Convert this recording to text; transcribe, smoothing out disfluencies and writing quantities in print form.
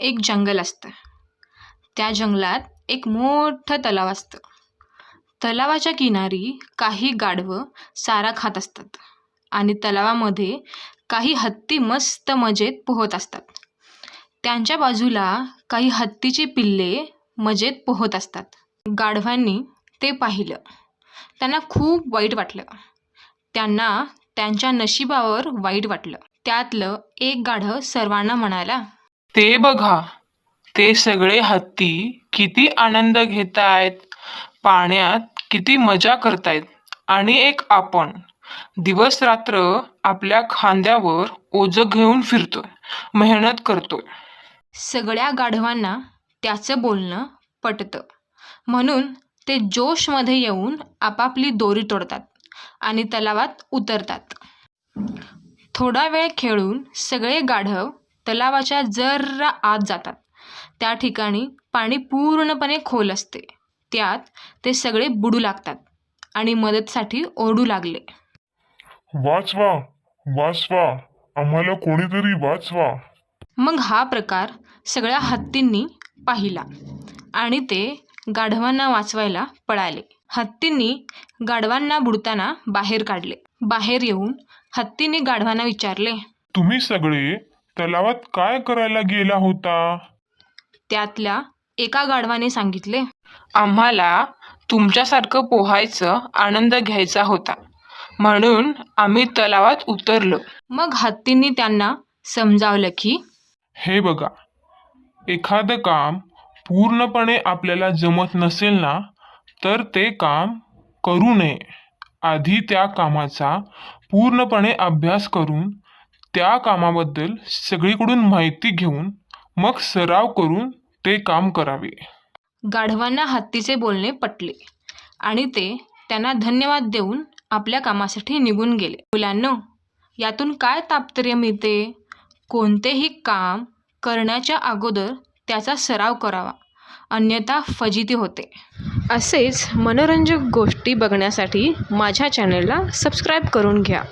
एक जंगल असतं. त्या जंगलात एक मोठं तलाव असतं. तलावाच्या किनारी काही गाढवं चारा खात असतात आणि तलावामध्ये काही हत्ती मस्त मजेत पोहत असतात. त्यांच्या बाजूला काही हत्तीची पिल्ले मजेत पोहत असतात. गाढवांनी ते पाहिलं. त्यांना खूप वाईट वाटलं. त्यांना त्यांच्या नशिबावर वाईट वाटलं. त्यातलं एक गाढव सर्वांना म्हणाला, ते बघा, ते सगळे हत्ती किती आनंद घेतायत, पाण्यात किती मजा करतायत आणि एक आपण दिवस रात्र आपल्या खांद्यावर ओझं घेऊन फिरतोय, मेहनत करतोय. सगळ्या गाढवांना त्याचं बोलणं पटतं. म्हणून ते जोशमध्ये येऊन आपापली दोरी तोडतात आणि तलावात उतरतात. थोडा वेळ खेळून सगळे गाढव तलावाच्या जरा आत जातात. त्या ठिकाणी पाणी पूर्णपणे खोल असते. त्यात ते सगळे बुडू लागतात आणि मदतीसाठी ओरडू लागले. वाचवा, वाचवा, आम्हाला कोणीतरी वाचवा. मग हा प्रकार सगळ्या हत्तींनी पाहिला आणि ते गाढवांना वाचवायला पळाले. हत्तींनी गाढवांना बुडताना बाहेर काढले. बाहेर येऊन हत्तींनी गाढवांना विचारले, तुम्ही सगळे तलावात काय करायला गेला होता? त्यातल्या एका गाढवाने सांगितले, आम्हाला तुमच्यासारखं पोहायचं आनंद घ्यायचा होता, म्हणून आम्ही तलावात उतरलो. मग हत्तींनी त्यांना समजावलं की हे बघा, एखादं काम पूर्णपणे आपल्याला जमत नसेल ना, तर ते काम करू नये. आधी त्या कामाचा पूर्णपणे अभ्यास करून, त्या कामाबद्दल सगळीकडून माहिती घेऊन, मग सराव करून ते काम करावे. गाढवांना हत्तीचे बोलणे पटले आणि ते त्यांना धन्यवाद देऊन आपल्या कामासाठी निघून गेले. मुलांनो, यातून काय तात्पर्य मिळते? कोणतेही काम करण्याच्या अगोदर त्याचा सराव करावा, अन्यथा फजिती होते. असेच मनोरंजक गोष्टी बघण्यासाठी माझ्या चॅनलला सबस्क्राईब करून घ्या.